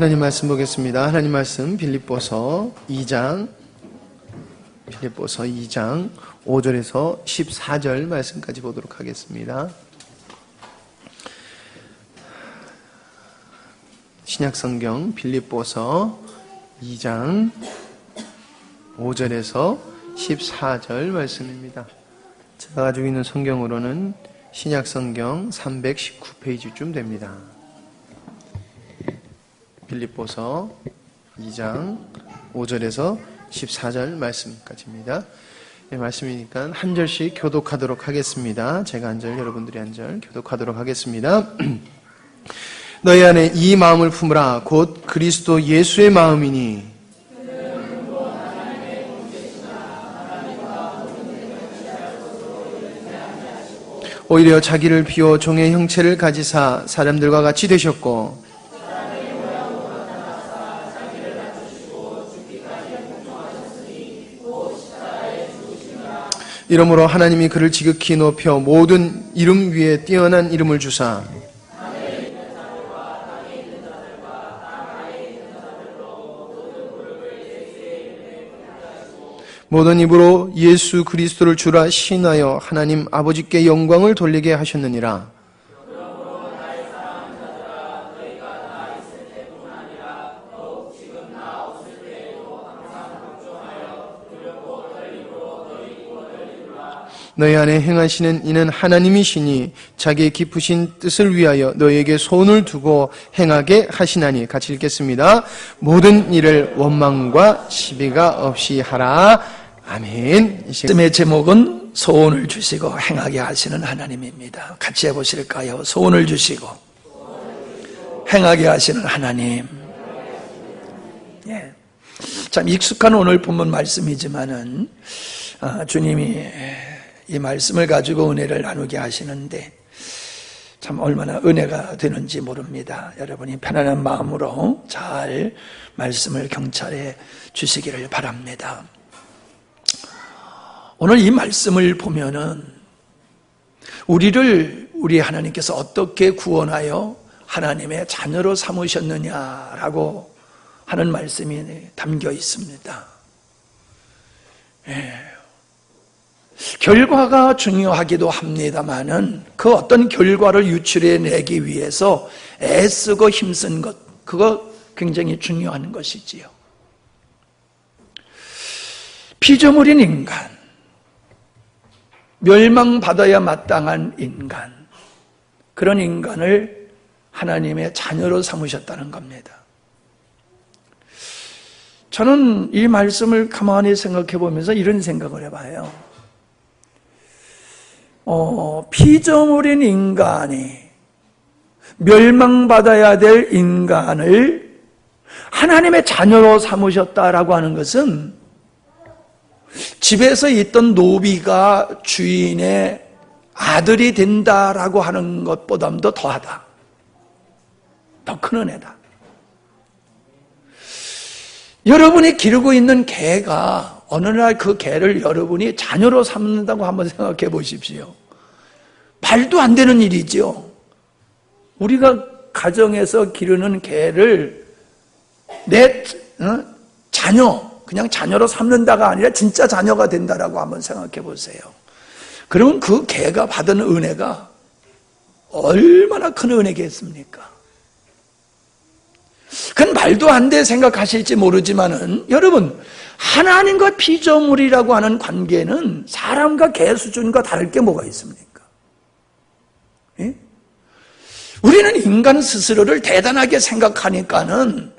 하나님 말씀 보겠습니다. 하나님 말씀 빌립보서 2장 5절에서 14절 말씀까지 보도록 하겠습니다. 신약성경 빌립보서 2장 5절에서 14절 말씀입니다. 제가 가지고 있는 성경으로는 신약성경 319페이지쯤 됩니다. 빌립보서 2장 5절에서 14절 말씀까지입니다. 네, 말씀이니까 한 절씩 교독하도록 하겠습니다. 제가 한 절, 여러분들이 한 절 교독하도록 하겠습니다. 너희 안에 이 마음을 품으라. 곧 그리스도 예수의 마음이니 오히려 자기를 비워 종의 형체를 가지사 사람들과 같이 되셨고 이러므로 하나님이 그를 지극히 높여 모든 이름 위에 뛰어난 이름을 주사 모든 입으로 예수 그리스도를 주라 시인하여 하나님 아버지께 영광을 돌리게 하셨느니라. 너희 안에 행하시는 이는 하나님이시니 자기의 깊으신 뜻을 위하여 너희에게 손을 두고 행하게 하시나니. 같이 읽겠습니다. 모든 일을 원망과 시비가 없이 하라. 아멘. 이 말씀의 제목은 소원을 주시고 행하게 하시는 하나님입니다. 같이 해보실까요? 소원을 주시고 행하게 하시는 하나님. 예. 참 익숙한 오늘 본문 말씀이지만은 주님이 이 말씀을 가지고 은혜를 나누게 하시는데 참 얼마나 은혜가 되는지 모릅니다. 여러분이 편안한 마음으로 잘 말씀을 경찰해 주시기를 바랍니다. 오늘 이 말씀을 보면은 우리 하나님께서 어떻게 구원하여 하나님의 자녀로 삼으셨느냐라고 하는 말씀이 담겨 있습니다. 예. 결과가 중요하기도 합니다만은 그 어떤 결과를 유출해내기 위해서 애쓰고 힘쓴 것, 그거 굉장히 중요한 것이지요. 피조물인 인간, 멸망받아야 마땅한 인간, 그런 인간을 하나님의 자녀로 삼으셨다는 겁니다. 저는 이 말씀을 가만히 생각해 보면서 이런 생각을 해봐요. 피조물인 인간이 멸망받아야 될 인간을 하나님의 자녀로 삼으셨다라고 하는 것은 집에서 있던 노비가 주인의 아들이 된다라고 하는 것보다도 더하다. 더 큰 은혜다. 여러분이 기르고 있는 개가 어느 날 그 개를 여러분이 자녀로 삼는다고 한번 생각해 보십시오. 말도 안 되는 일이죠. 우리가 가정에서 기르는 개를 내 자녀, 그냥 자녀로 삼는다가 아니라 진짜 자녀가 된다라고 한번 생각해 보세요. 그러면 그 개가 받은 은혜가 얼마나 큰 은혜겠습니까? 그건 말도 안 돼 생각하실지 모르지만은 여러분, 하나님과 피조물이라고 하는 관계는 사람과 개 수준과 다를 게 뭐가 있습니까? 예? 우리는 인간 스스로를 대단하게 생각하니까는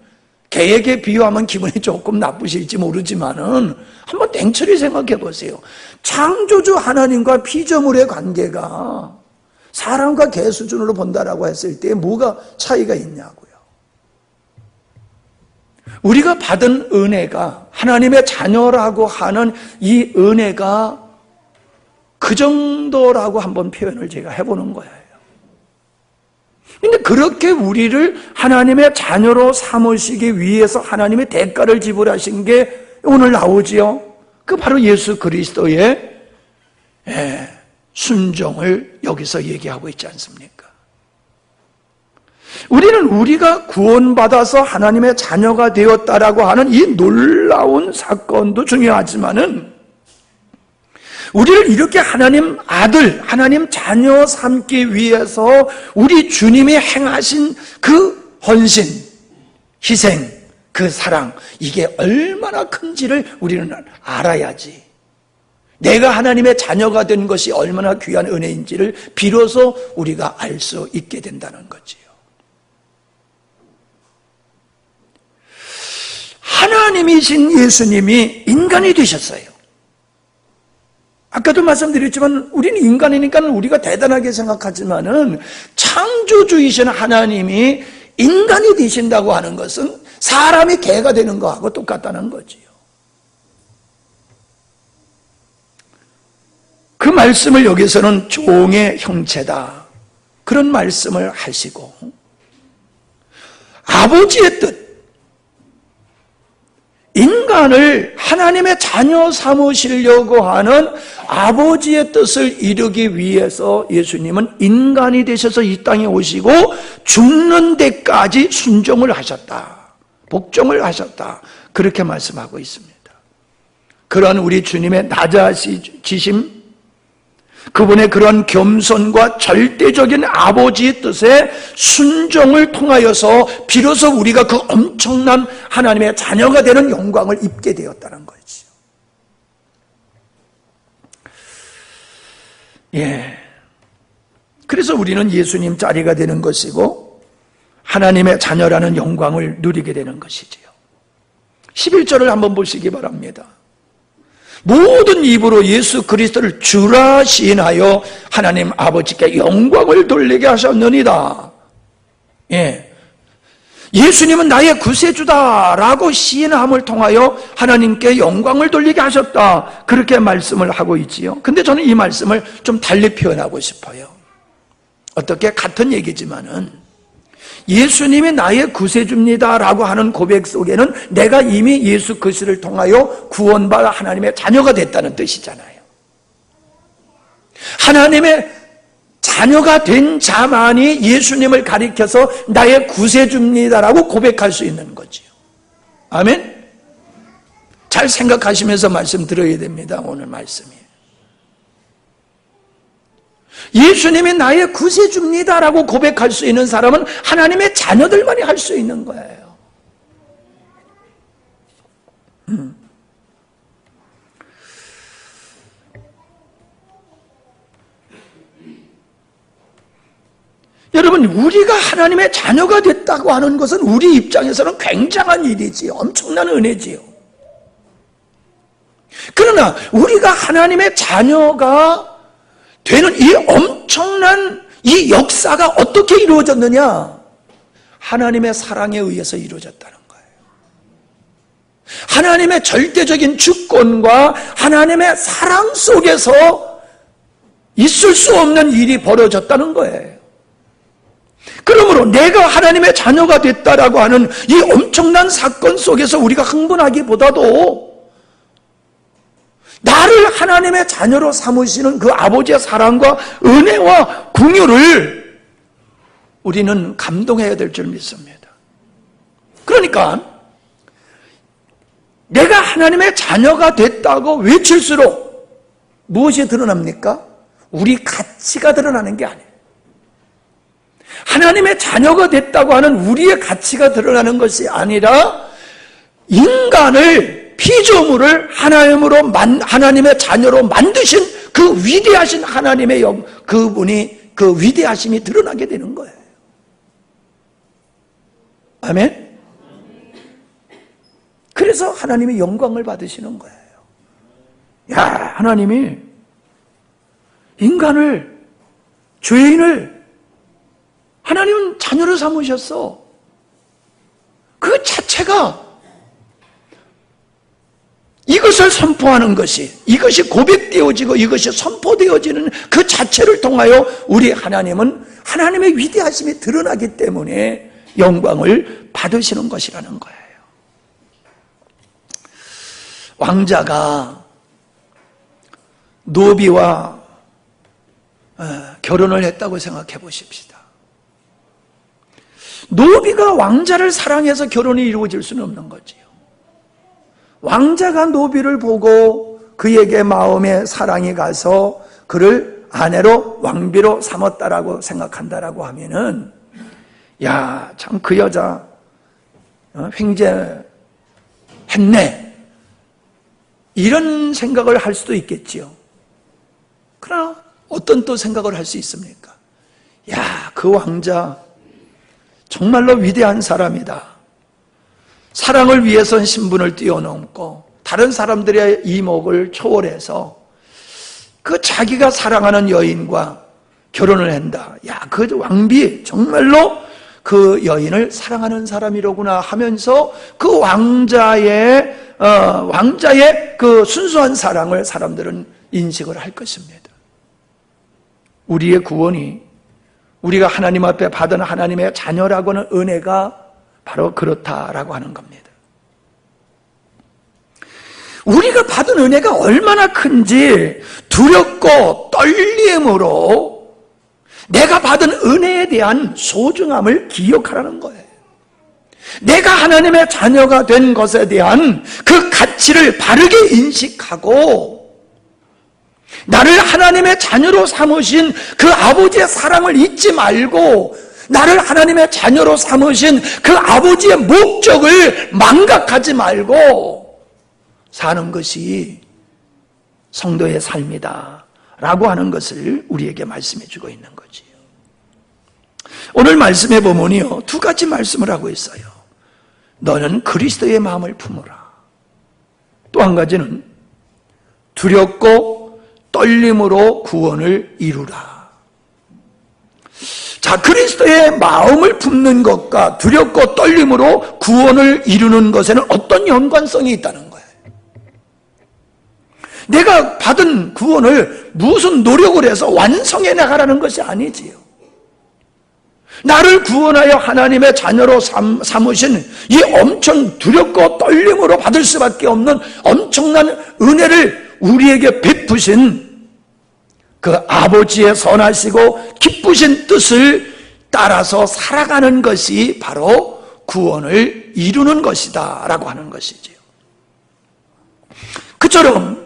개에게 비유하면 기분이 조금 나쁘실지 모르지만은 한번 냉철히 생각해 보세요. 창조주 하나님과 피조물의 관계가 사람과 개 수준으로 본다라고 했을 때 뭐가 차이가 있냐고요. 우리가 받은 은혜가 하나님의 자녀라고 하는 이 은혜가 그 정도라고 한번 표현을 제가 해보는 거예요. 근데 그렇게 우리를 하나님의 자녀로 삼으시기 위해서 하나님의 대가를 지불하신 게 오늘 나오지요. 그 바로 예수 그리스도의 순종을 여기서 얘기하고 있지 않습니까? 우리는 우리가 구원받아서 하나님의 자녀가 되었다라고 하는 이 놀라운 사건도 중요하지만은 우리를 이렇게 하나님 아들, 하나님 자녀 삼기 위해서 우리 주님이 행하신 그 헌신, 희생, 그 사랑, 이게 얼마나 큰지를 우리는 알아야지. 내가 하나님의 자녀가 된 것이 얼마나 귀한 은혜인지를 비로소 우리가 알 수 있게 된다는 거지요. 하나님이신 예수님이 인간이 되셨어요. 아까도 말씀드렸지만 우리는 인간이니까 우리가 대단하게 생각하지만은 창조주이신 하나님이 인간이 되신다고 하는 것은 사람이 개가 되는 거하고 똑같다는 거지요. 그 말씀을 여기서는 종의 형체다, 그런 말씀을 하시고, 아버지의 뜻, 인간을 하나님의 자녀 삼으시려고 하는 아버지의 뜻을 이루기 위해서 예수님은 인간이 되셔서 이 땅에 오시고 죽는 데까지 순종을 하셨다, 복종을 하셨다, 그렇게 말씀하고 있습니다. 그러한 우리 주님의 낮아지심, 그분의 그런 겸손과 절대적인 아버지의 뜻에 순종을 통하여서 비로소 우리가 그 엄청난 하나님의 자녀가 되는 영광을 입게 되었다는 거죠. 예. 그래서 우리는 예수님 자리가 되는 것이고 하나님의 자녀라는 영광을 누리게 되는 것이지요. 11절을 한번 보시기 바랍니다. 모든 입으로 예수 그리스도를 주라 시인하여 하나님 아버지께 영광을 돌리게 하셨느니라. 예. 예수님은 나의 구세주다라고 시인함을 통하여 하나님께 영광을 돌리게 하셨다, 그렇게 말씀을 하고 있지요. 근데 저는 이 말씀을 좀 달리 표현하고 싶어요. 어떻게? 같은 얘기지만은 예수님이 나의 구세주입니다라고 하는 고백 속에는 내가 이미 예수 그리스도를 통하여 구원받아 하나님의 자녀가 됐다는 뜻이잖아요. 하나님의 자녀가 된 자만이 예수님을 가리켜서 나의 구세주입니다라고 고백할 수 있는 거지요. 아멘? 잘 생각하시면서 말씀 들어야 됩니다. 오늘 말씀이. 예수님이 나의 구세주입니다라고 고백할 수 있는 사람은 하나님의 자녀들만이 할 수 있는 거예요. 여러분, 우리가 하나님의 자녀가 됐다고 하는 것은 우리 입장에서는 굉장한 일이지요. 엄청난 은혜지요. 그러나 우리가 하나님의 자녀가 되는 이 엄청난 이 역사가 어떻게 이루어졌느냐? 하나님의 사랑에 의해서 이루어졌다는 거예요. 하나님의 절대적인 주권과 하나님의 사랑 속에서 있을 수 없는 일이 벌어졌다는 거예요. 그러므로 내가 하나님의 자녀가 됐다라고 하는 이 엄청난 사건 속에서 우리가 흥분하기보다도 나를 하나님의 자녀로 삼으시는 그 아버지의 사랑과 은혜와 긍휼을 우리는 감동해야 될 줄 믿습니다. 그러니까 내가 하나님의 자녀가 됐다고 외칠수록 무엇이 드러납니까? 우리 가치가 드러나는 게 아니에요. 하나님의 자녀가 됐다고 하는 우리의 가치가 드러나는 것이 아니라 인간을, 피조물을 하나님의 자녀로 만드신 그 위대하신 하나님의 그분이, 그 위대하심이 드러나게 되는 거예요. 아멘? 그래서 하나님이 영광을 받으시는 거예요. 야, 하나님이 인간을, 죄인을 하나님은 자녀로 삼으셨어. 그 자체가 이것을 선포하는 것이, 이것이 고백되어지고 이것이 선포되어지는 그 자체를 통하여 우리 하나님은 하나님의 위대하심이 드러나기 때문에 영광을 받으시는 것이라는 거예요. 왕자가 노비와 결혼을 했다고 생각해 보십시다. 노비가 왕자를 사랑해서 결혼이 이루어질 수는 없는 거지요. 왕자가 노비를 보고 그에게 마음에 사랑이 가서 그를 아내로 왕비로 삼았다라고 생각한다라고 하면은, 야, 참 그 여자 횡재했네, 이런 생각을 할 수도 있겠지요. 그러나 어떤 또 생각을 할 수 있습니까? 야, 그 왕자 정말로 위대한 사람이다. 사랑을 위해선 신분을 뛰어넘고 다른 사람들의 이목을 초월해서 그 자기가 사랑하는 여인과 결혼을 한다. 야, 그 왕비 정말로 그 여인을 사랑하는 사람이로구나 하면서 그 왕자의 그 순수한 사랑을 사람들은 인식을 할 것입니다. 우리의 구원이, 우리가 하나님 앞에 받은 하나님의 자녀라고 하는 은혜가 바로 그렇다라고 하는 겁니다. 우리가 받은 은혜가 얼마나 큰지 두렵고 떨림으로 내가 받은 은혜에 대한 소중함을 기억하라는 거예요. 내가 하나님의 자녀가 된 것에 대한 그 가치를 바르게 인식하고, 나를 하나님의 자녀로 삼으신 그 아버지의 사랑을 잊지 말고, 나를 하나님의 자녀로 삼으신 그 아버지의 목적을 망각하지 말고 사는 것이 성도의 삶이다 라고 하는 것을 우리에게 말씀해 주고 있는 거지요. 오늘 말씀해 보면요, 두 가지 말씀을 하고 있어요. 너는 그리스도의 마음을 품어라. 또 한 가지는 두렵고 떨림으로 구원을 이루라. 자, 그리스도의 마음을 품는 것과 두렵고 떨림으로 구원을 이루는 것에는 어떤 연관성이 있다는 거예요. 내가 받은 구원을 무슨 노력을 해서 완성해 나가라는 것이 아니지요. 나를 구원하여 하나님의 자녀로 삼으신 이 엄청 두렵고 떨림으로 받을 수밖에 없는 엄청난 은혜를 우리에게 베푸신 그 아버지의 선하시고 기쁘신 뜻을 따라서 살아가는 것이 바로 구원을 이루는 것이다 라고 하는 것이지요. 그처럼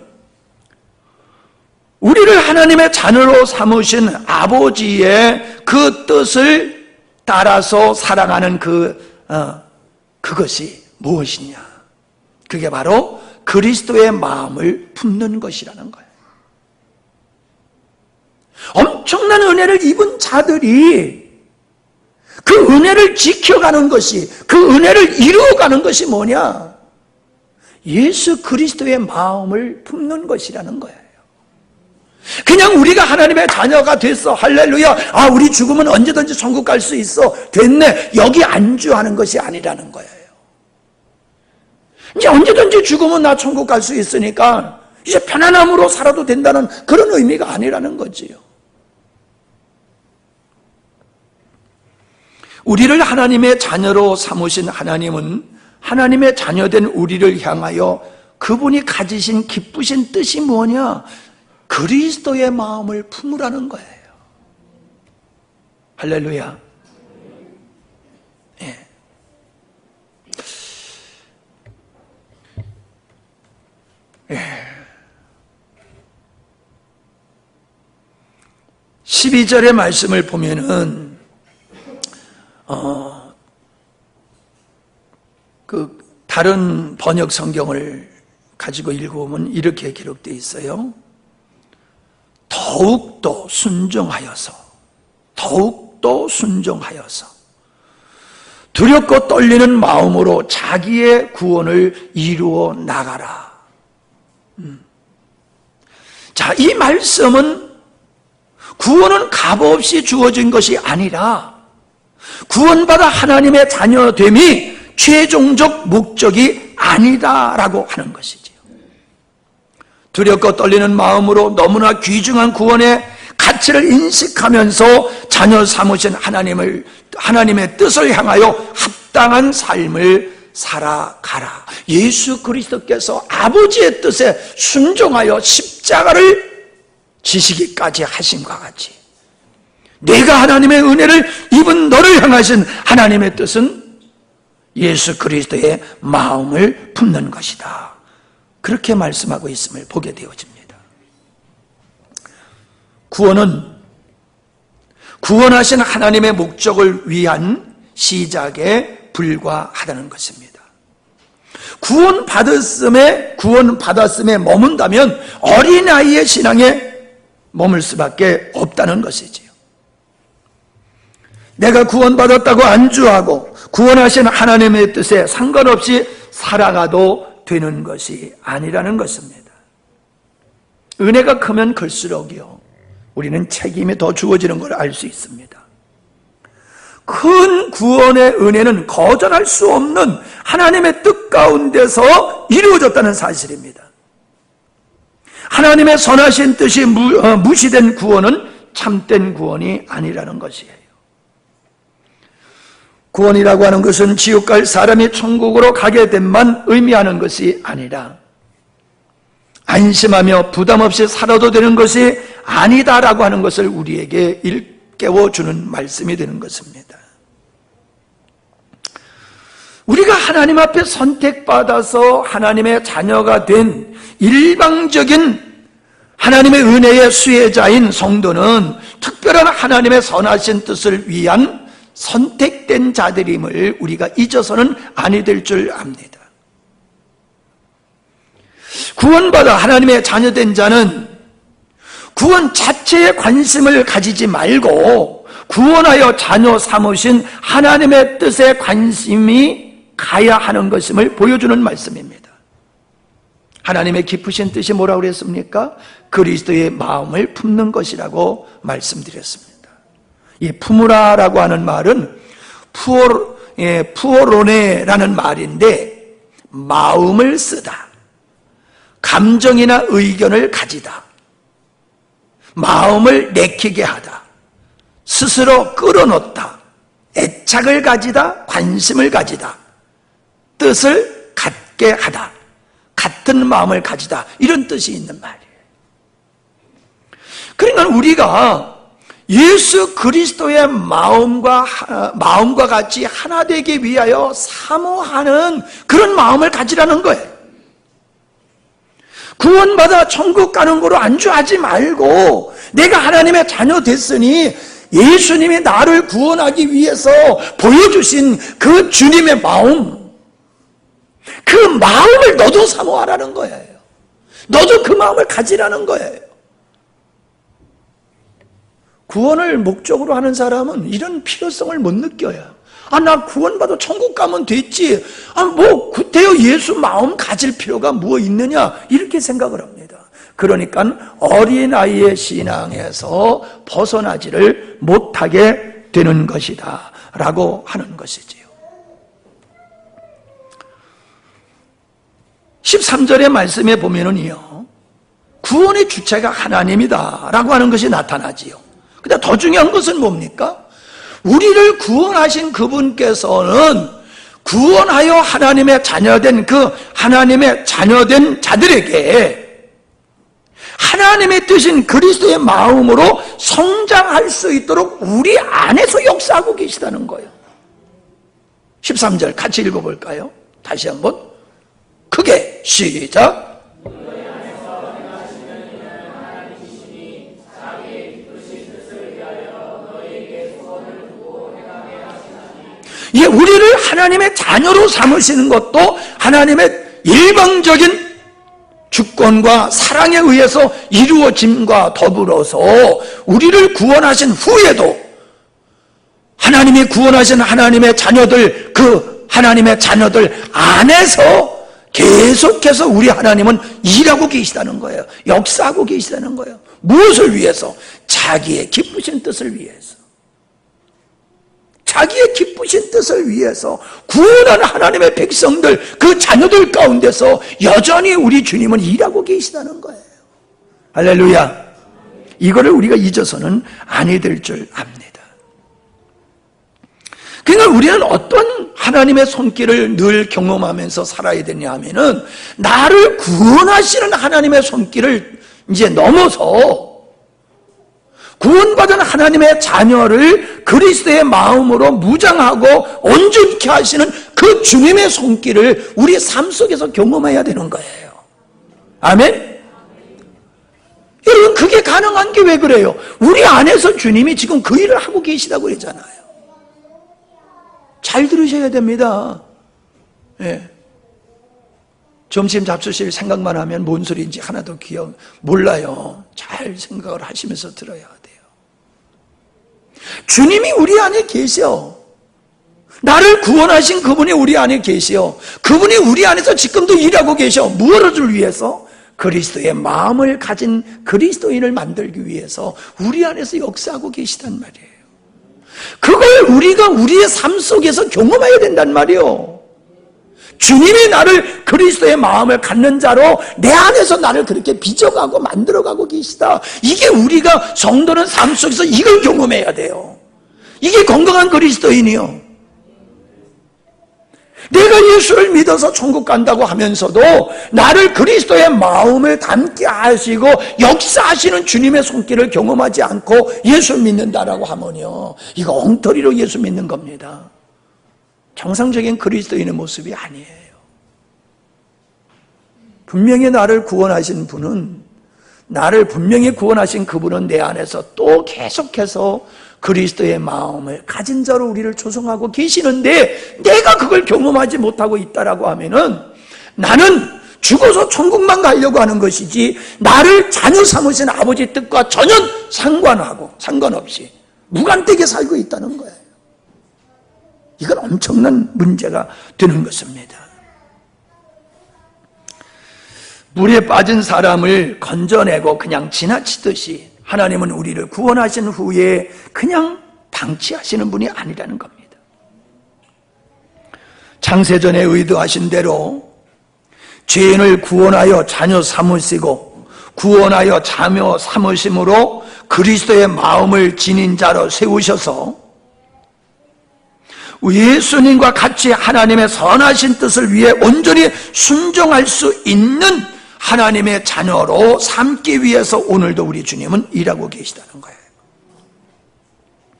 우리를 하나님의 자녀로 삼으신 아버지의 그 뜻을 따라서 살아가는 그것이 무엇이냐? 그게 바로 그리스도의 마음을 품는 것이라는 거예요. 엄청난 은혜를 입은 자들이 그 은혜를 지켜가는 것이, 그 은혜를 이루어가는 것이 뭐냐? 예수 그리스도의 마음을 품는 것이라는 거예요. 그냥 우리가 하나님의 자녀가 됐어, 할렐루야, 아, 우리 죽으면 언제든지 천국 갈 수 있어, 됐네, 여기 안주하는 것이 아니라는 거예요. 이제 언제든지 죽으면 나 천국 갈 수 있으니까 이제 편안함으로 살아도 된다는 그런 의미가 아니라는 거지요. 우리를 하나님의 자녀로 삼으신 하나님은 하나님의 자녀된 우리를 향하여 그분이 가지신 기쁘신 뜻이 뭐냐? 그리스도의 마음을 품으라는 거예요. 할렐루야. 예. 12절의 말씀을 보면은 그 다른 번역 성경을 가지고 읽어보면 이렇게 기록되어 있어요. 더욱더 순종하여서 두렵고 떨리는 마음으로 자기의 구원을 이루어 나가라. 자, 이 말씀은 구원은 값없이 주어진 것이 아니라 구원받아 하나님의 자녀됨이 최종적 목적이 아니다라고 하는 것이지요. 두렵고 떨리는 마음으로 너무나 귀중한 구원의 가치를 인식하면서 자녀 삼으신 하나님의 뜻을 향하여 합당한 삶을 살아가라. 예수 그리스도께서 아버지의 뜻에 순종하여 십자가를 지시기까지 하심과 같이 내가 하나님의 은혜를 입은 너를 향하신 하나님의 뜻은 예수 그리스도의 마음을 품는 것이다. 그렇게 말씀하고 있음을 보게 되어집니다. 구원은 구원하신 하나님의 목적을 위한 시작에 불과하다는 것입니다. 구원받았음에 머문다면 어린아이의 신앙에 머물 수밖에 없다는 것이지요. 내가 구원받았다고 안주하고 구원하신 하나님의 뜻에 상관없이 살아가도 되는 것이 아니라는 것입니다. 은혜가 크면 클수록이요, 우리는 책임이 더 주어지는 걸 알 수 있습니다. 큰 구원의 은혜는 거절할 수 없는 하나님의 뜻 가운데서 이루어졌다는 사실입니다. 하나님의 선하신 뜻이 무시된 구원은 참된 구원이 아니라는 것이에요. 구원이라고 하는 것은 지옥 갈 사람이 천국으로 가게 됨만 의미하는 것이 아니라 안심하며 부담 없이 살아도 되는 것이 아니다라고 하는 것을 우리에게 일깨워주는 말씀이 되는 것입니다. 우리가 하나님 앞에 선택받아서 하나님의 자녀가 된 일방적인 하나님의 은혜의 수혜자인 성도는 특별한 하나님의 선하신 뜻을 위한 선택된 자들임을 우리가 잊어서는 아니 될 줄 압니다. 구원받아 하나님의 자녀된 자는 구원 자체에 관심을 가지지 말고 구원하여 자녀 삼으신 하나님의 뜻에 관심이 가야 하는 것임을 보여주는 말씀입니다. 하나님의 깊으신 뜻이 뭐라고 그랬습니까? 그리스도의 마음을 품는 것이라고 말씀드렸습니다. 이 품으라라고 하는 말은 푸어로네라는 말인데, 마음을 쓰다, 감정이나 의견을 가지다, 마음을 내키게 하다, 스스로 끌어놓다, 애착을 가지다, 관심을 가지다, 뜻을 갖게 하다, 같은 마음을 가지다, 이런 뜻이 있는 말이에요. 그러니까 우리가 예수 그리스도의 마음과 같이 하나 되기 위하여 사모하는 그런 마음을 가지라는 거예요. 구원받아 천국 가는 거로 안주하지 말고, 내가 하나님의 자녀 됐으니 예수님이 나를 구원하기 위해서 보여주신 그 주님의 마음, 그 마음을 너도 사모하라는 거예요. 너도 그 마음을 가지라는 거예요. 구원을 목적으로 하는 사람은 이런 필요성을 못 느껴요. 나 구원받아 천국 가면 됐지. 그때요 예수 마음 가질 필요가 뭐 있느냐, 이렇게 생각을 합니다. 그러니까 어린아이의 신앙에서 벗어나지를 못하게 되는 것이다 라고 하는 것이지요. 13절의 말씀에 보면은요, 구원의 주체가 하나님이다 라고 하는 것이 나타나지요. 근데 더 중요한 것은 뭡니까? 우리를 구원하신 그분께서는 구원하여 하나님의 자녀된 하나님의 자녀된 자들에게 하나님의 뜻인 그리스도의 마음으로 성장할 수 있도록 우리 안에서 역사하고 계시다는 거예요. 13절 같이 읽어볼까요? 다시 한번 크게 시작. 우리를 하나님의 자녀로 삼으시는 것도 하나님의 일방적인 주권과 사랑에 의해서 이루어짐과 더불어서 우리를 구원하신 후에도 하나님이 구원하신 하나님의 자녀들, 그 하나님의 자녀들 안에서 계속해서 우리 하나님은 일하고 계시다는 거예요. 역사하고 계시다는 거예요. 무엇을 위해서? 자기의 기쁘신 뜻을 위해서. 자기의 기쁘신 뜻을 위해서 구원한 하나님의 백성들, 그 자녀들 가운데서 여전히 우리 주님은 일하고 계시다는 거예요. 할렐루야. 이거를 우리가 잊어서는 아니 될 줄 압니다. 그러니까 우리는 어떤 하나님의 손길을 늘 경험하면서 살아야 되냐 하면은, 나를 구원하시는 하나님의 손길을 이제 넘어서 구원받은 하나님의 자녀를 그리스도의 마음으로 무장하고 온전케 하시는 그 주님의 손길을 우리 삶 속에서 경험해야 되는 거예요. 아멘? 여러분, 그게 가능한 게 왜 그래요? 우리 안에서 주님이 지금 그 일을 하고 계시다고 그러잖아요. 잘 들으셔야 됩니다. 예. 점심 잡수실 생각만 하면 뭔 소리인지 하나도 몰라요. 잘 생각을 하시면서 들어야 돼요. 주님이 우리 안에 계셔. 나를 구원하신 그분이 우리 안에 계시오. 그분이 우리 안에서 지금도 일하고 계셔. 무엇을 위해서? 그리스도의 마음을 가진 그리스도인을 만들기 위해서 우리 안에서 역사하고 계시단 말이에요. 그걸 우리가 우리의 삶 속에서 경험해야 된단 말이에요. 주님이 나를 그리스도의 마음을 갖는 자로 내 안에서 나를 그렇게 빚어가고 만들어가고 계시다. 이게 우리가 성도는 삶 속에서 이걸 경험해야 돼요. 이게 건강한 그리스도인이요. 내가 예수를 믿어서 천국 간다고 하면서도 나를 그리스도의 마음을 담게 하시고 역사하시는 주님의 손길을 경험하지 않고 예수 믿는다라고 하면요, 이거 엉터리로 예수 믿는 겁니다. 정상적인 그리스도인의 모습이 아니에요. 분명히 나를 구원하신 분은, 나를 분명히 구원하신 그분은 내 안에서 또 계속해서 그리스도의 마음을 가진 자로 우리를 조성하고 계시는데, 내가 그걸 경험하지 못하고 있다라고 하면은 나는 죽어서 천국만 가려고 하는 것이지 나를 자녀 삼으신 아버지 뜻과 전혀 상관없이 무관되게 살고 있다는 거예요. 이건 엄청난 문제가 되는 것입니다. 물에 빠진 사람을 건져내고 그냥 지나치듯이 하나님은 우리를 구원하신 후에 그냥 방치하시는 분이 아니라는 겁니다. 창세전에 의도하신 대로 죄인을 구원하여 자녀 삼으시고 구원하여 자녀 삼으심으로 그리스도의 마음을 지닌 자로 세우셔서 예수님과 같이 하나님의 선하신 뜻을 위해 온전히 순종할 수 있는 하나님의 자녀로 삼기 위해서 오늘도 우리 주님은 일하고 계시다는 거예요.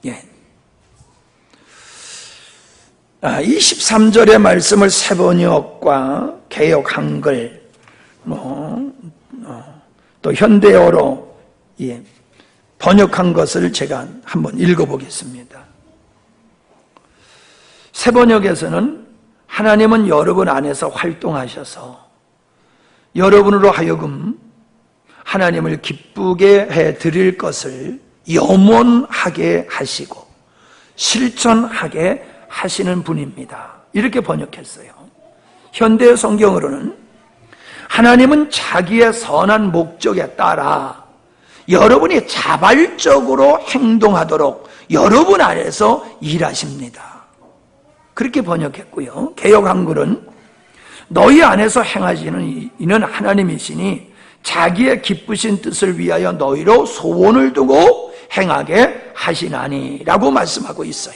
예. 23절의 말씀을 새번역과 개역 한글, 또 현대어로 번역한 것을 제가 한번 읽어보겠습니다. 새번역에서는 하나님은 여러분 안에서 활동하셔서 여러분으로 하여금 하나님을 기쁘게 해드릴 것을 염원하게 하시고 실천하게 하시는 분입니다. 이렇게 번역했어요. 현대 성경으로는 하나님은 자기의 선한 목적에 따라 여러분이 자발적으로 행동하도록 여러분 안에서 일하십니다. 그렇게 번역했고요. 개역 한글은 너희 안에서 행하시는 이는 하나님이시니 자기의 기쁘신 뜻을 위하여 너희로 소원을 두고 행하게 하시나니 라고 말씀하고 있어요.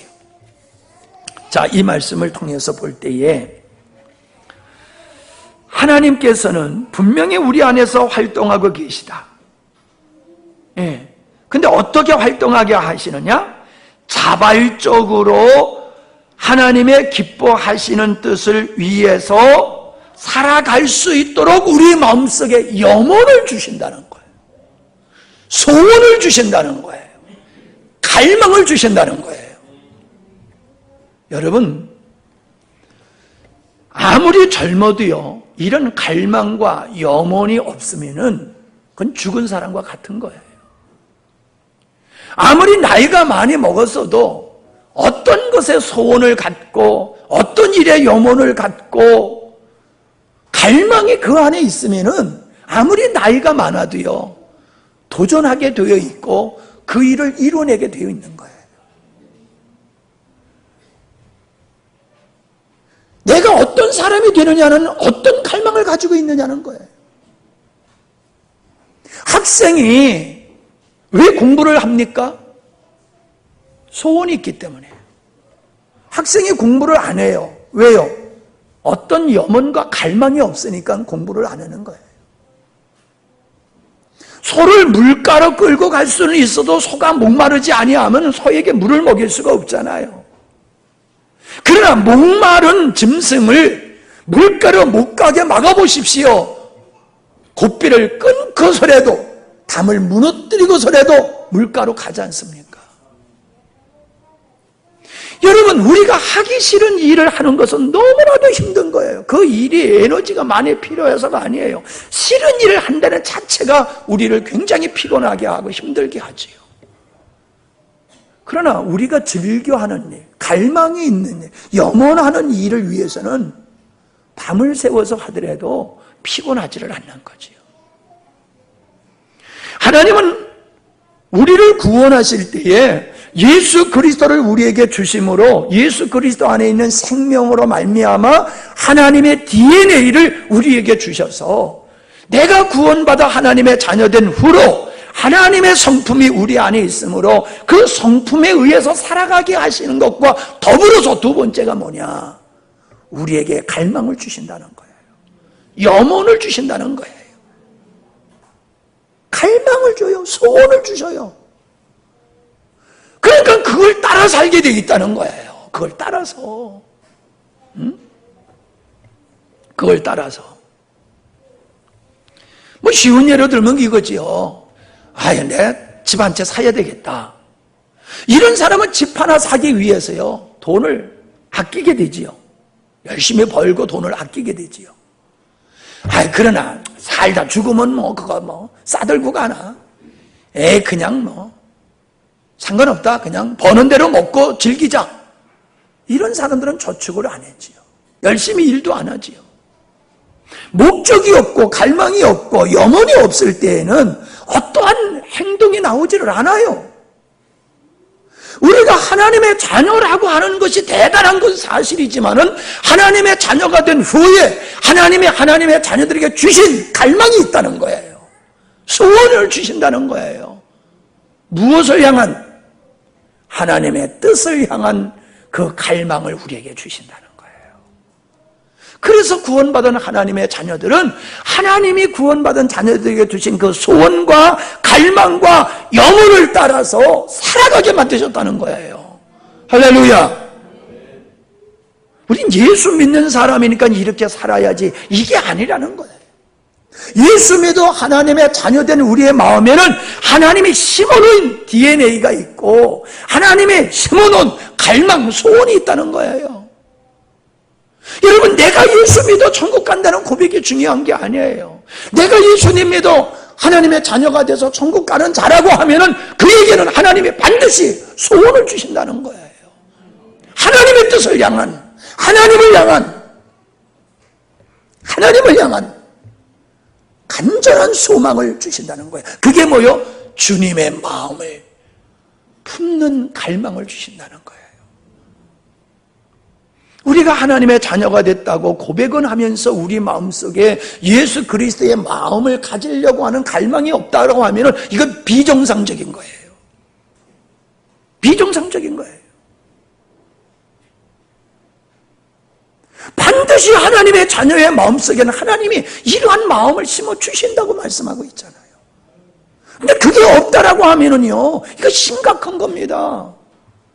자, 이 말씀을 통해서 볼 때에 하나님께서는 분명히 우리 안에서 활동하고 계시다. 예. 근데 어떻게 활동하게 하시느냐? 자발적으로 하나님의 기뻐하시는 뜻을 위해서 살아갈 수 있도록 우리 마음속에 염원을 주신다는 거예요. 소원을 주신다는 거예요. 갈망을 주신다는 거예요. 여러분, 아무리 젊어도요, 이런 갈망과 염원이 없으면은 그건 죽은 사람과 같은 거예요. 아무리 나이가 많이 먹었어도 어떤 것에 소원을 갖고 어떤 일에 염원을 갖고 갈망이 그 안에 있으면은 아무리 나이가 많아도요, 도전하게 되어 있고 그 일을 이뤄내게 되어 있는 거예요. 내가 어떤 사람이 되느냐는 어떤 갈망을 가지고 있느냐는 거예요. 학생이 왜 공부를 합니까? 소원이 있기 때문에. 학생이 공부를 안 해요. 왜요? 어떤 염원과 갈망이 없으니까 공부를 안 하는 거예요. 소를 물가로 끌고 갈 수는 있어도 소가 목마르지 아니하면 소에게 물을 먹일 수가 없잖아요. 그러나 목마른 짐승을 물가로 못 가게 막아보십시오. 고삐를 끊고서라도, 담을 무너뜨리고서라도 물가로 가지 않습니까? 여러분, 우리가 하기 싫은 일을 하는 것은 너무나도 힘든 거예요. 그 일이 에너지가 많이 필요해서가 아니에요. 싫은 일을 한다는 자체가 우리를 굉장히 피곤하게 하고 힘들게 하지요. 그러나 우리가 즐겨하는 일, 갈망이 있는 일, 염원하는 일을 위해서는 밤을 새워서 하더라도 피곤하지를 않는 거지요. 하나님은 우리를 구원하실 때에 예수 그리스도를 우리에게 주심으로 예수 그리스도 안에 있는 생명으로 말미암아 하나님의 DNA를 우리에게 주셔서 내가 구원받아 하나님의 자녀된 후로 하나님의 성품이 우리 안에 있으므로 그 성품에 의해서 살아가게 하시는 것과 더불어서 두 번째가 뭐냐? 우리에게 갈망을 주신다는 거예요. 염원을 주신다는 거예요. 갈망을 줘요. 소원을 주셔요. 그러니까 그걸 따라 살게 돼 있다는 거예요. 그걸 따라서. 그걸 따라서. 뭐 쉬운 예로 들면 이거지요. 내 집 한 채 사야 되겠다. 이런 사람은 집 하나 사기 위해서요, 돈을 아끼게 되지요. 열심히 벌고 돈을 아끼게 되지요. 그러나 살다 죽으면 그거 싸들고 가나? 그냥 상관없다. 그냥 버는 대로 먹고 즐기자. 이런 사람들은 저축을 안 했지요. 열심히 일도 안 하지요. 목적이 없고 갈망이 없고 염원이 없을 때에는 어떠한 행동이 나오지를 않아요. 우리가 하나님의 자녀라고 하는 것이 대단한 건 사실이지만은 하나님의 자녀가 된 후에 하나님의 자녀들에게 주신 갈망이 있다는 거예요. 소원을 주신다는 거예요. 무엇을 향한? 하나님의 뜻을 향한 그 갈망을 우리에게 주신다는 거예요. 그래서 구원받은 하나님의 자녀들은 하나님이 구원받은 자녀들에게 주신 그 소원과 갈망과 염원을 따라서 살아가게 만드셨다는 거예요. 할렐루야. 우린 예수 믿는 사람이니까 이렇게 살아야지, 이게 아니라는 거예요. 예수 믿어 하나님의 자녀된 우리의 마음에는 하나님이 심어놓은 DNA가 있고 하나님의 심어놓은 갈망, 소원이 있다는 거예요. 여러분, 내가 예수 믿어 천국 간다는 고백이 중요한 게 아니에요. 내가 예수님 믿어 하나님의 자녀가 돼서 천국 가는 자라고 하면은 그에게는 하나님이 반드시 소원을 주신다는 거예요. 하나님의 뜻을 향한, 하나님을 향한 간절한 소망을 주신다는 거예요. 그게 뭐요? 주님의 마음을 품는 갈망을 주신다는 거예요. 우리가 하나님의 자녀가 됐다고 고백은 하면서 우리 마음속에 예수 그리스도의 마음을 가지려고 하는 갈망이 없다고 하면은 이건 비정상적인 거예요. 비정상적인 거예요. 반드시 하나님의 자녀의 마음속에는 하나님이 이러한 마음을 심어 주신다고 말씀하고 있잖아요. 근데 그게 없다라고 하면은요, 이거 심각한 겁니다.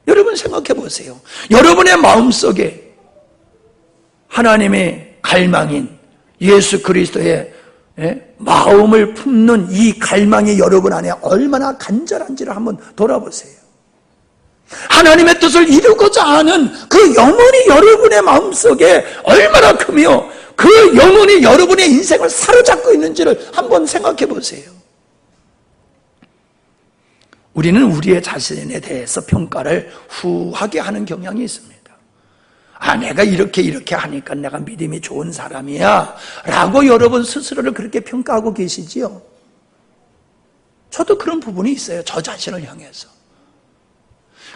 여러분 생각해 보세요. 여러분의 마음속에 하나님의 갈망인 예수 그리스도의 마음을 품는 이 갈망이 여러분 안에 얼마나 간절한지를 한번 돌아보세요. 하나님의 뜻을 이루고자 하는 그 영혼이 여러분의 마음속에 얼마나 크며 그 영혼이 여러분의 인생을 사로잡고 있는지를 한번 생각해 보세요. 우리는 우리의 자신에 대해서 평가를 후하게 하는 경향이 있습니다. 내가 이렇게 하니까 내가 믿음이 좋은 사람이야 라고 여러분 스스로를 그렇게 평가하고 계시지요. 저도 그런 부분이 있어요. 저 자신을 향해서.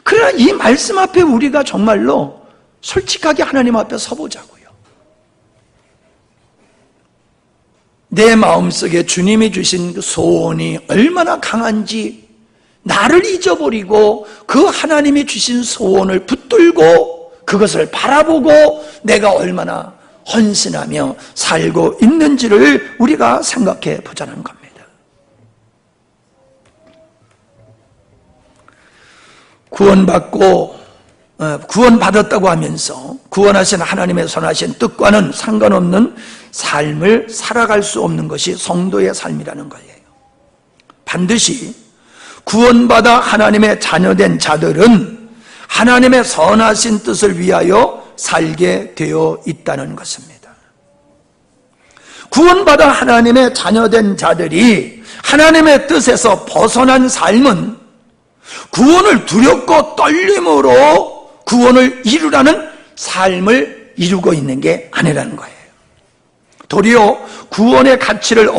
그러나 이 말씀 앞에 우리가 정말로 솔직하게 하나님 앞에 서보자고요. 내 마음속에 주님이 주신 그 소원이 얼마나 강한지 나를 잊어버리고 그 하나님이 주신 소원을 붙들고 그것을 바라보고 내가 얼마나 헌신하며 살고 있는지를 우리가 생각해 보자는 겁니다. 구원받았다고 하면서 구원하신 하나님의 선하신 뜻과는 상관없는 삶을 살아갈 수 없는 것이 성도의 삶이라는 거예요. 반드시 구원받아 하나님의 자녀된 자들은 하나님의 선하신 뜻을 위하여 살게 되어 있다는 것입니다. 구원받아 하나님의 자녀된 자들이 하나님의 뜻에서 벗어난 삶은 구원을 두렵고 떨림으로 구원을 이루라는 삶을 이루고 있는 게 아니라는 거예요. 도리어 구원의 가치를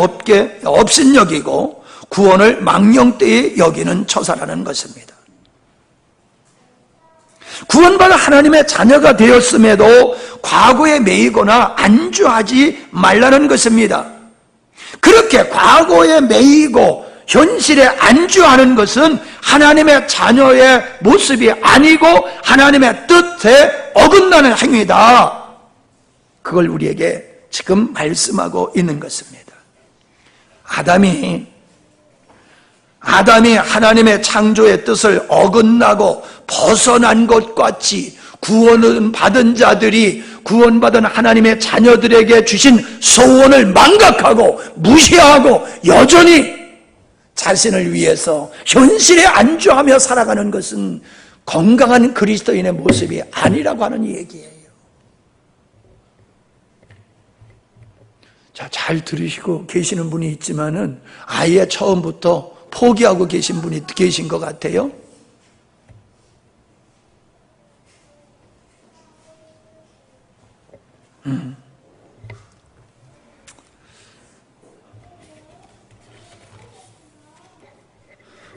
업신여기고 구원을 망령되이 여기는 처사라는 것입니다. 구원받아 하나님의 자녀가 되었음에도 과거에 매이거나 안주하지 말라는 것입니다. 그렇게 과거에 매이고 현실에 안주하는 것은 하나님의 자녀의 모습이 아니고 하나님의 뜻에 어긋나는 행위다. 그걸 우리에게 지금 말씀하고 있는 것입니다. 아담이 하나님의 창조의 뜻을 어긋나고 벗어난 것 같이 구원을 받은 자들이 구원받은 하나님의 자녀들에게 주신 소원을 망각하고 무시하고 여전히 자신을 위해서 현실에 안주하며 살아가는 것은 건강한 그리스도인의 모습이 아니라고 하는 얘기예요. 자, 잘 들으시고 계시는 분이 있지만은 아예 처음부터 포기하고 계신 분이 계신 것 같아요.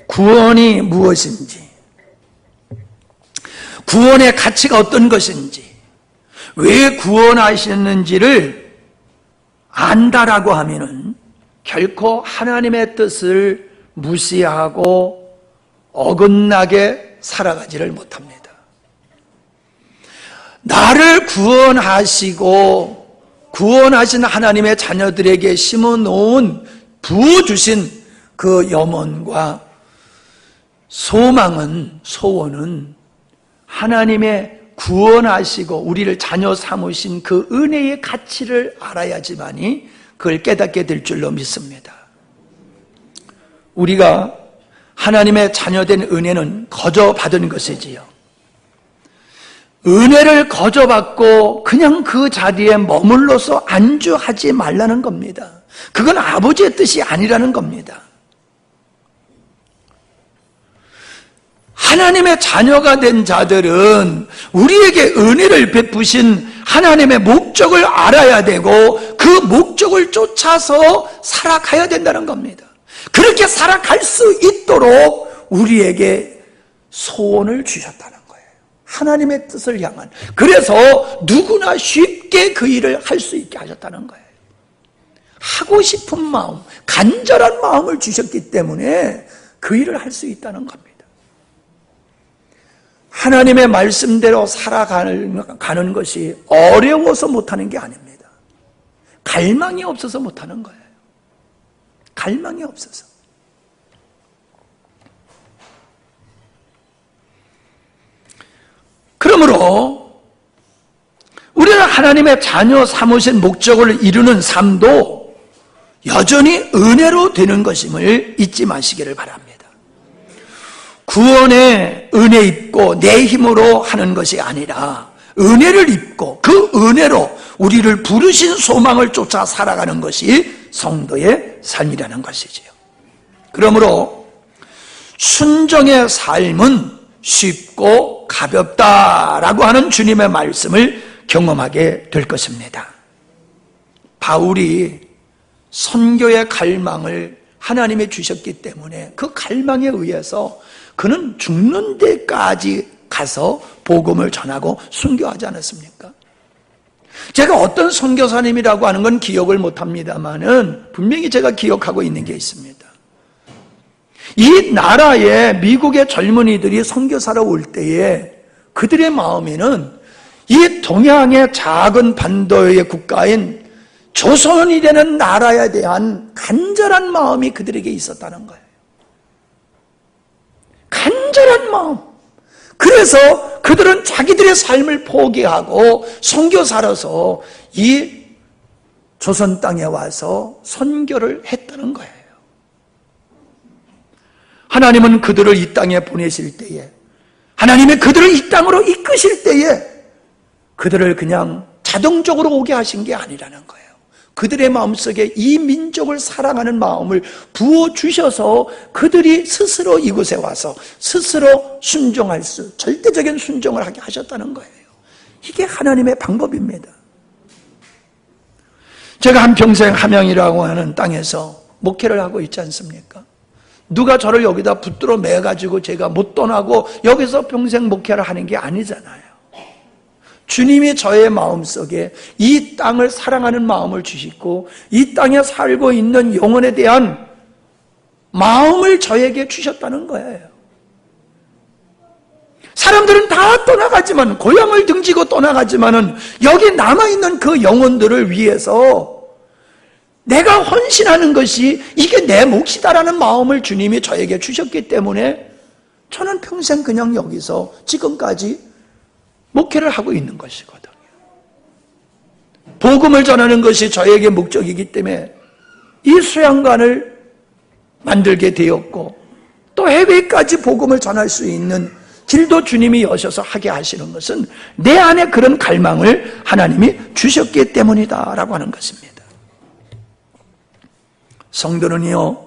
구원이 무엇인지, 구원의 가치가 어떤 것인지, 왜 구원하셨는지를 안다라고 하면은 결코 하나님의 뜻을 무시하고 어긋나게 살아가지를 못합니다. 나를 구원하시고 구원하신 하나님의 자녀들에게 심어놓은 부어주신 그 염원과 소원은 하나님의 구원하시고 우리를 자녀 삼으신 그 은혜의 가치를 알아야지만이 그걸 깨닫게 될 줄로 믿습니다. 우리가 하나님의 자녀된 은혜는 거저받은 것이지요. 은혜를 거저받고 그냥 그 자리에 머물러서 안주하지 말라는 겁니다. 그건 아버지의 뜻이 아니라는 겁니다. 하나님의 자녀가 된 자들은 우리에게 은혜를 베푸신 하나님의 목적을 알아야 되고 그 목적을 쫓아서 살아가야 된다는 겁니다. 그렇게 살아갈 수 있도록 우리에게 소원을 주셨다는 거예요. 하나님의 뜻을 향한. 그래서 누구나 쉽게 그 일을 할 수 있게 하셨다는 거예요. 하고 싶은 마음, 간절한 마음을 주셨기 때문에 그 일을 할 수 있다는 겁니다. 하나님의 말씀대로 살아가는 것이 어려워서 못하는 게 아닙니다. 갈망이 없어서 못하는 거예요. 갈망이 없어서. 그러므로 우리는 하나님의 자녀 삼으신 목적을 이루는 삶도 여전히 은혜로 되는 것임을 잊지 마시기를 바랍니다. 구원에 은혜 입고 내 힘으로 하는 것이 아니라 은혜를 입고 그 은혜로 우리를 부르신 소망을 쫓아 살아가는 것이 성도의 삶이라는 것이지요. 그러므로 순종의 삶은 쉽고 가볍다라고 하는 주님의 말씀을 경험하게 될 것입니다. 바울이 선교의 갈망을 하나님이 주셨기 때문에 그 갈망에 의해서 그는 죽는 데까지 가서 복음을 전하고 순교하지 않았습니까? 제가 어떤 선교사님이라고 하는 건 기억을 못합니다만은 분명히 제가 기억하고 있는 게 있습니다. 이 나라에 미국의 젊은이들이 선교사로 올 때에 그들의 마음에는 이 동양의 작은 반도의 국가인 조선이라는 나라에 대한 간절한 마음이 그들에게 있었다는 거예요. 간절한 마음. 그래서 그들은 자기들의 삶을 포기하고 선교사로서 이 조선 땅에 와서 선교를 했다는 거예요. 하나님은 그들을 이 땅에 보내실 때에, 하나님이 그들을 이 땅으로 이끄실 때에 그들을 그냥 자동적으로 오게 하신 게 아니라는 거예요. 그들의 마음속에 이 민족을 사랑하는 마음을 부어주셔서 그들이 스스로 이곳에 와서 스스로 순종할 수, 절대적인 순종을 하게 하셨다는 거예요. 이게 하나님의 방법입니다. 제가 한평생 함양이라고 하는 땅에서 목회를 하고 있지 않습니까? 누가 저를 여기다 붙들어 매가지고 제가 못 떠나고 여기서 평생 목회를 하는 게 아니잖아요. 주님이 저의 마음속에 이 땅을 사랑하는 마음을 주시고 이 땅에 살고 있는 영혼에 대한 마음을 저에게 주셨다는 거예요. 사람들은 다 떠나가지만, 고향을 등지고 떠나가지만은 여기 남아있는 그 영혼들을 위해서 내가 헌신하는 것이 이게 내 몫이다라는 마음을 주님이 저에게 주셨기 때문에 저는 평생 그냥 여기서 지금까지 목회를 하고 있는 것이거든요. 복음을 전하는 것이 저에게 목적이기 때문에 이 수양관을 만들게 되었고 또 해외까지 복음을 전할 수 있는 길도 주님이 여셔서 하게 하시는 것은 내 안에 그런 갈망을 하나님이 주셨기 때문이다 라고 하는 것입니다. 성도는요,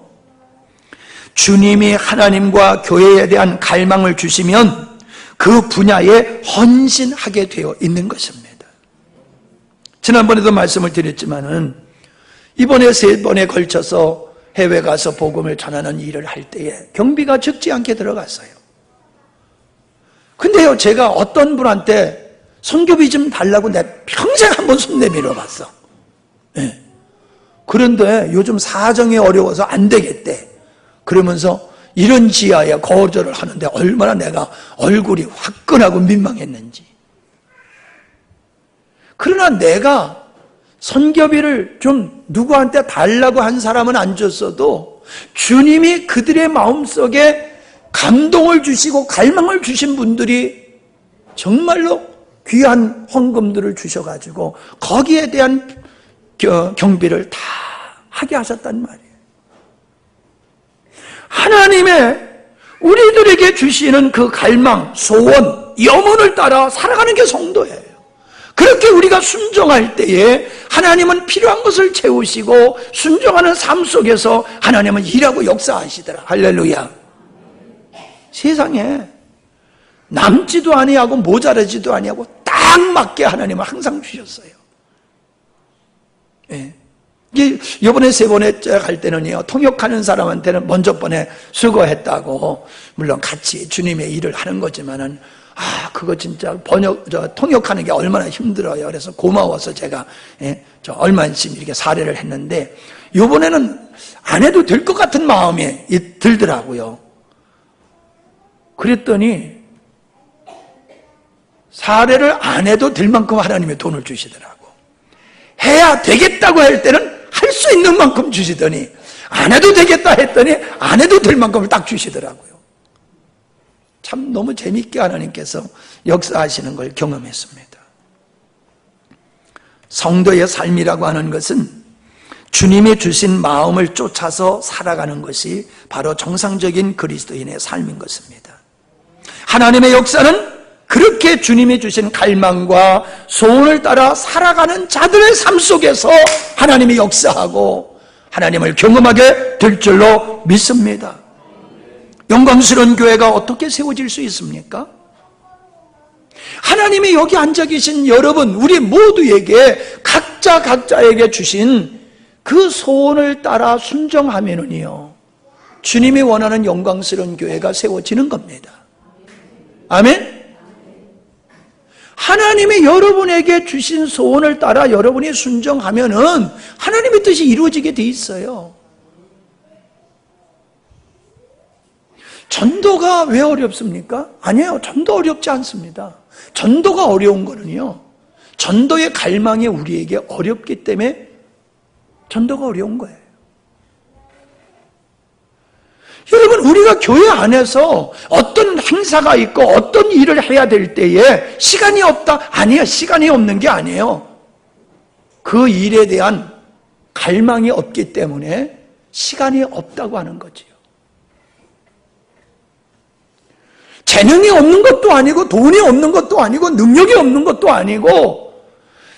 주님이 하나님과 교회에 대한 갈망을 주시면 그 분야에 헌신하게 되어 있는 것입니다. 지난번에도 말씀을 드렸지만은 이번에 3번에 걸쳐서 해외 가서 복음을 전하는 일을 할 때에 경비가 적지 않게 들어갔어요. 근데요, 제가 어떤 분한테 선교비 좀 달라고 내 평생 한번 손 내밀어 봤어. 네. 그런데 요즘 사정이 어려워서 안 되겠대. 그러면서 이런 지하에 거절을 하는데 얼마나 내가 얼굴이 화끈하고 민망했는지. 그러나 내가 선교비를 좀 누구한테 달라고 한 사람은 안 줬어도 주님이 그들의 마음속에 감동을 주시고 갈망을 주신 분들이 정말로 귀한 헌금들을 주셔가지고 거기에 대한 경비를 다 하게 하셨단 말이에요. 하나님의 우리들에게 주시는 그 갈망, 소원, 염원을 따라 살아가는 게 성도예요. 그렇게 우리가 순종할 때에 하나님은 필요한 것을 채우시고 순종하는 삶 속에서 하나님은 일하고 역사하시더라. 할렐루야. 세상에 남지도 아니하고 모자라지도 아니하고 딱 맞게 하나님은 항상 주셨어요. 예. 이번에 3번에 갈 때는요, 통역하는 사람한테는 먼저 번에 수고했다고, 물론 같이 주님의 일을 하는 거지만은, 그거 진짜 통역하는 게 얼마나 힘들어요. 그래서 고마워서 제가, 얼마쯤 이렇게 사례를 했는데, 이번에는 안 해도 될 것 같은 마음이 들더라고요. 그랬더니, 사례를 안 해도 될 만큼 하나님이 돈을 주시더라고요. 해야 되겠다고 할 때는 할 수 있는 만큼 주시더니 안 해도 되겠다 했더니 안 해도 될 만큼을 딱 주시더라고요. 참 너무 재밌게 하나님께서 역사하시는 걸 경험했습니다. 성도의 삶이라고 하는 것은 주님이 주신 마음을 쫓아서 살아가는 것이 바로 정상적인 그리스도인의 삶인 것입니다. 하나님의 역사는 그렇게 주님이 주신 갈망과 소원을 따라 살아가는 자들의 삶 속에서 하나님이 역사하고 하나님을 경험하게 될 줄로 믿습니다. 영광스러운 교회가 어떻게 세워질 수 있습니까? 하나님이 여기 앉아 계신 여러분, 우리 모두에게 각자에게 주신 그 소원을 따라 순종하면은요, 주님이 원하는 영광스러운 교회가 세워지는 겁니다. 아멘? 하나님이 여러분에게 주신 소원을 따라 여러분이 순종하면은 하나님의 뜻이 이루어지게 돼 있어요. 전도가 왜 어렵습니까? 아니에요. 전도 어렵지 않습니다. 전도가 어려운 거는요, 전도의 갈망이 우리에게 어렵기 때문에 전도가 어려운 거예요. 여러분, 우리가 교회 안에서 어떤 행사가 있고 어떤 일을 해야 될 때에 시간이 없다? 아니에요. 시간이 없는 게 아니에요. 그 일에 대한 갈망이 없기 때문에 시간이 없다고 하는 거지요. 재능이 없는 것도 아니고 돈이 없는 것도 아니고 능력이 없는 것도 아니고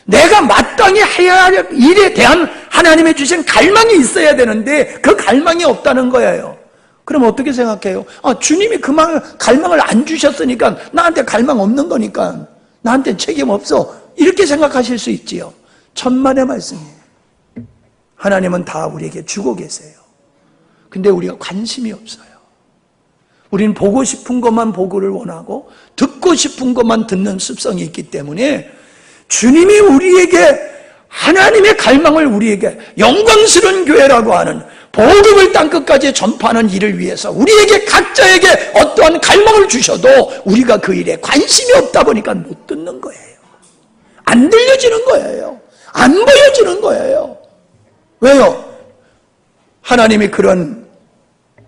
내가 마땅히 해야 할 일에 대한 하나님의 주신 갈망이 있어야 되는데 그 갈망이 없다는 거예요. 그럼 어떻게 생각해요? 주님이 그 갈망을 안 주셨으니까 나한테 갈망 없는 거니까 나한테 책임 없어. 이렇게 생각하실 수 있지요. 천만의 말씀이에요. 하나님은 다 우리에게 주고 계세요. 근데 우리가 관심이 없어요. 우리는 보고 싶은 것만 보고를 원하고 듣고 싶은 것만 듣는 습성이 있기 때문에 주님이 우리에게 하나님의 갈망을 우리에게 영광스러운 교회라고 하는 복음을 땅끝까지 전파하는 일을 위해서 우리에게 각자에게 어떠한 갈망을 주셔도 우리가 그 일에 관심이 없다 보니까 못 듣는 거예요. 안 들려지는 거예요. 안 보여지는 거예요. 왜요? 하나님이 그런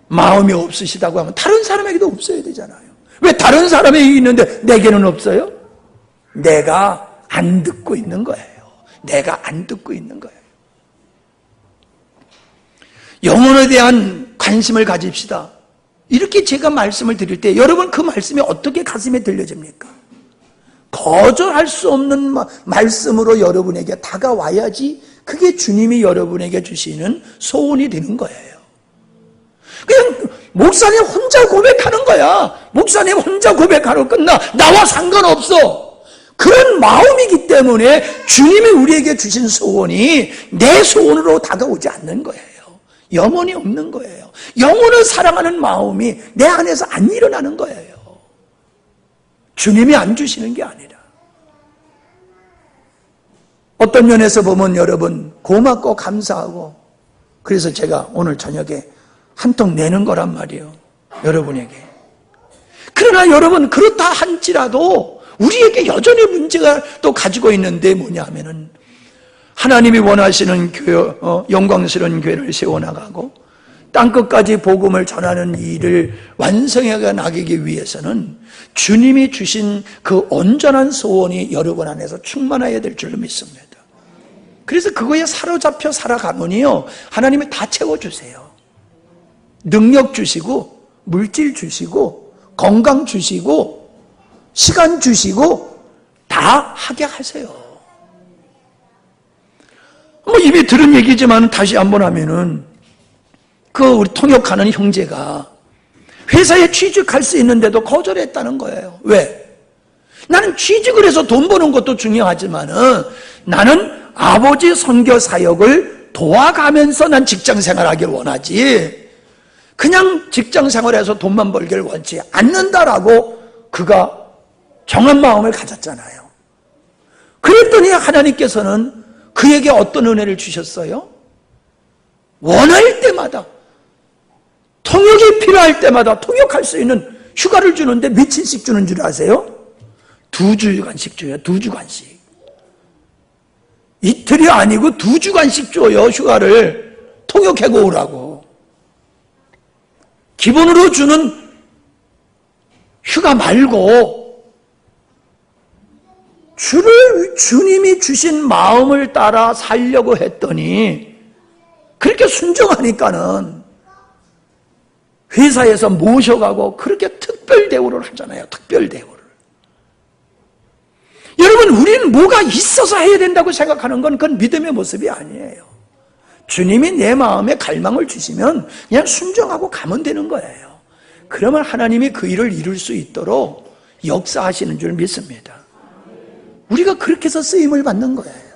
마음이 없으시다고 하면 다른 사람에게도 없어야 되잖아요. 왜 다른 사람에게 있는데 내게는 없어요? 내가 안 듣고 있는 거예요. 내가 안 듣고 있는 거예요. 영혼에 대한 관심을 가집시다. 이렇게 제가 말씀을 드릴 때 여러분 그 말씀이 어떻게 가슴에 들려집니까? 거절할 수 없는 말씀으로 여러분에게 다가와야지 그게 주님이 여러분에게 주시는 소원이 되는 거예요. 그냥 목사님 혼자 고백하는 거야. 목사님 혼자 고백하러 끝나. 나와 상관없어. 그런 마음이기 때문에 주님이 우리에게 주신 소원이 내 소원으로 다가오지 않는 거예요. 영혼이 없는 거예요. 영혼을 사랑하는 마음이 내 안에서 안 일어나는 거예요. 주님이 안 주시는 게 아니라. 어떤 면에서 보면 여러분 고맙고 감사하고 그래서 제가 오늘 저녁에 한 통 내는 거란 말이에요. 여러분에게. 그러나 여러분 그렇다 한지라도 우리에게 여전히 문제가 또 가지고 있는데 뭐냐 하면은 하나님이 원하시는 교회, 영광스러운 교회를 세워나가고 땅끝까지 복음을 전하는 일을 완성해 나가기 위해서는 주님이 주신 그 온전한 소원이 여러분 안에서 충만해야 될 줄로 믿습니다. 그래서 그거에 사로잡혀 살아가면요 하나님이 다 채워주세요. 능력 주시고 물질 주시고 건강 주시고 시간 주시고 다 하게 하세요. 뭐 이미 들은 얘기지만 다시 한번 하면은 그 우리 통역하는 형제가 회사에 취직할 수 있는데도 거절했다는 거예요. 왜? 나는 취직을 해서 돈 버는 것도 중요하지만은 나는 아버지 선교 사역을 도와가면서 난 직장 생활하길 원하지 그냥 직장 생활해서 돈만 벌기를 원치 않는다라고 그가 정한 마음을 가졌잖아요. 그랬더니 하나님께서는 그에게 어떤 은혜를 주셨어요? 원할 때마다 통역이 필요할 때마다 통역할 수 있는 휴가를 주는데 며칠씩 주는 줄 아세요? 2주간씩 줘요. 2주간씩. 이틀이 아니고 2주간씩 줘요. 휴가를 통역하고 오라고. 기본으로 주는 휴가 말고 주님이 주신 마음을 따라 살려고 했더니 그렇게 순종하니까는 회사에서 모셔가고 그렇게 특별 대우를 하잖아요. 특별 대우를. 여러분 우리는 뭐가 있어서 해야 된다고 생각하는 건 그건 믿음의 모습이 아니에요. 주님이 내 마음에 갈망을 주시면 그냥 순종하고 가면 되는 거예요. 그러면 하나님이 그 일을 이룰 수 있도록 역사하시는 줄 믿습니다. 우리가 그렇게 해서 쓰임을 받는 거예요.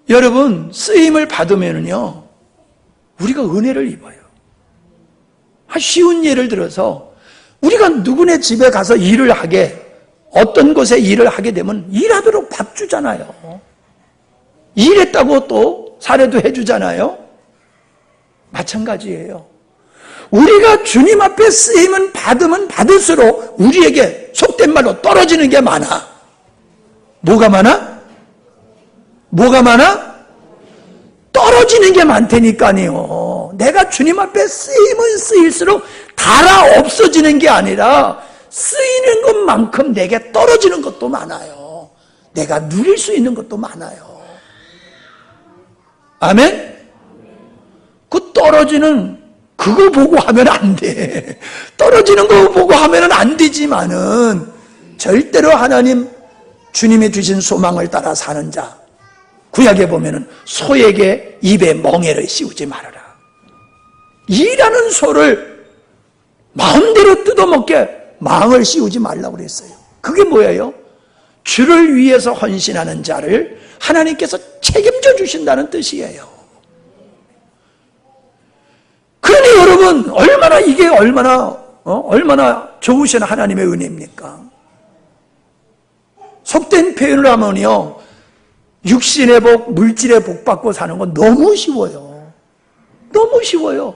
여러분 쓰임을 받으면요 우리가 은혜를 입어요. 쉬운 예를 들어서 우리가 누구네 집에 가서 일을 하게 어떤 곳에 일을 하게 되면 일하도록 밥 주잖아요. 일했다고 또 사례도 해주잖아요. 마찬가지예요. 우리가 주님 앞에 쓰임은 받으면 받을수록 우리에게 속된 말로 떨어지는 게 많아. 뭐가 많아? 뭐가 많아? 떨어지는 게 많다니까요. 내가 주님 앞에 쓰이면 쓰일수록 달아 없어지는 게 아니라 쓰이는 것만큼 내게 떨어지는 것도 많아요. 내가 누릴 수 있는 것도 많아요. 아멘? 그 떨어지는 그거 보고 하면 안 돼. 떨어지는 거 보고 하면 안 되지만은 절대로 하나님 주님이 주신 소망을 따라 사는 자, 구약에 보면은 소에게 입에 멍에를 씌우지 말아라. 이라는 소를 마음대로 뜯어먹게 망을 씌우지 말라고 그랬어요. 그게 뭐예요? 주를 위해서 헌신하는 자를 하나님께서 책임져 주신다는 뜻이에요. 그러니 여러분, 얼마나 좋으신 하나님의 은혜입니까? 속된 표현을 하면요, 육신의 복, 물질의 복 받고 사는 건 너무 쉬워요. 너무 쉬워요.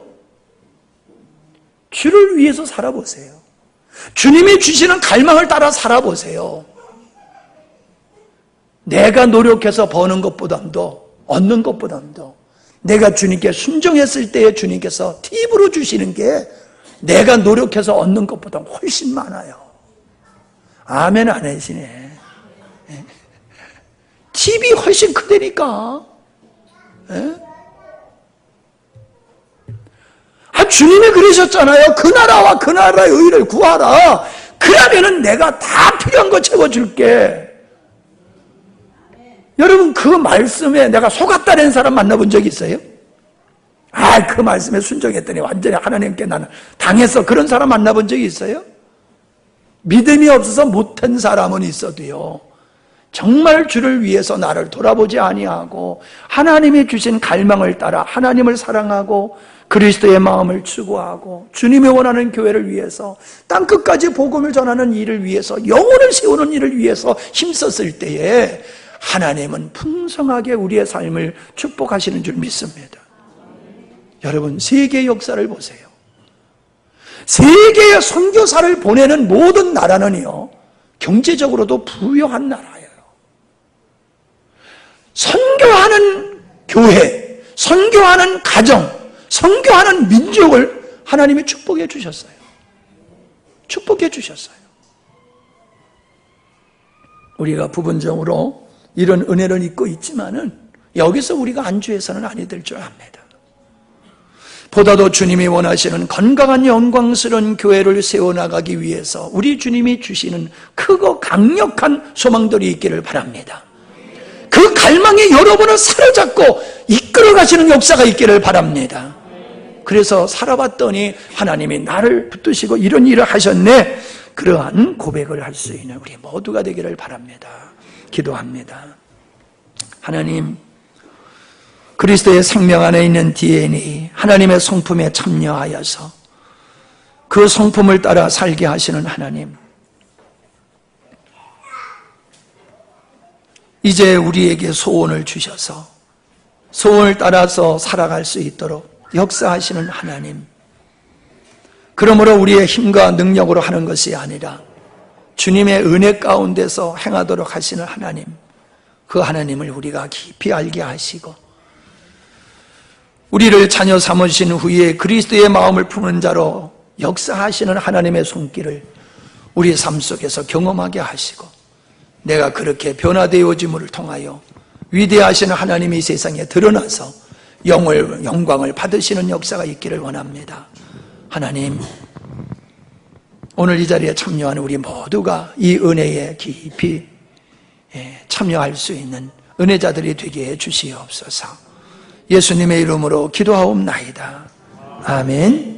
주를 위해서 살아보세요. 주님이 주시는 갈망을 따라 살아보세요. 내가 노력해서 버는 것보다도, 얻는 것보다도, 내가 주님께 순종했을 때에 주님께서 팁으로 주시는 게 내가 노력해서 얻는 것보다 훨씬 많아요. 아멘 안 하시네. 팁이 훨씬 크다니까. 주님이 그러셨잖아요. 그 나라와 그 나라의 의를 구하라. 그러면은 내가 다 필요한 거 채워줄게. 여러분, 그 말씀에 내가 속았다는 사람 만나본 적 있어요? 그 말씀에 순종했더니 완전히 하나님께 나는 당했어. 그런 사람 만나본 적이 있어요? 믿음이 없어서 못한 사람은 있어도요, 정말 주를 위해서 나를 돌아보지 아니하고 하나님이 주신 갈망을 따라 하나님을 사랑하고 그리스도의 마음을 추구하고 주님이 원하는 교회를 위해서 땅끝까지 복음을 전하는 일을 위해서 영혼을 세우는 일을 위해서 힘썼을 때에 하나님은 풍성하게 우리의 삶을 축복하시는 줄 믿습니다. 여러분, 세계 역사를 보세요. 세계의 선교사를 보내는 모든 나라는요, 경제적으로도 부유한 나라예요. 선교하는 교회, 선교하는 가정, 선교하는 민족을 하나님이 축복해 주셨어요. 축복해 주셨어요. 우리가 부분적으로 이런 은혜를 잊고 있지만은 여기서 우리가 안주해서는 아니 될 줄 압니다. 보다도 주님이 원하시는 건강한 영광스러운 교회를 세워나가기 위해서 우리 주님이 주시는 크고 강력한 소망들이 있기를 바랍니다. 그 갈망이 여러분을 사로잡고 이끌어가시는 역사가 있기를 바랍니다. 그래서 살아봤더니 하나님이 나를 붙드시고 이런 일을 하셨네, 그러한 고백을 할 수 있는 우리 모두가 되기를 바랍니다. 기도합니다. 하나님, 그리스도의 생명 안에 있는 DNA, 하나님의 성품에 참여하여서 그 성품을 따라 살게 하시는 하나님, 이제 우리에게 소원을 주셔서 소원을 따라서 살아갈 수 있도록 역사하시는 하나님, 그러므로 우리의 힘과 능력으로 하는 것이 아니라 주님의 은혜 가운데서 행하도록 하시는 하나님, 그 하나님을 우리가 깊이 알게 하시고 우리를 자녀 삼으신 후에 그리스도의 마음을 품은 자로 역사하시는 하나님의 손길을 우리 삶 속에서 경험하게 하시고, 내가 그렇게 변화되어짐을 통하여 위대하신 하나님이 세상에 드러나서 영광을 받으시는 역사가 있기를 원합니다. 하나님, 오늘 이 자리에 참여하는 우리 모두가 이 은혜에 깊이 참여할 수 있는 은혜자들이 되게 해 주시옵소서. 예수님의 이름으로 기도하옵나이다. 아멘.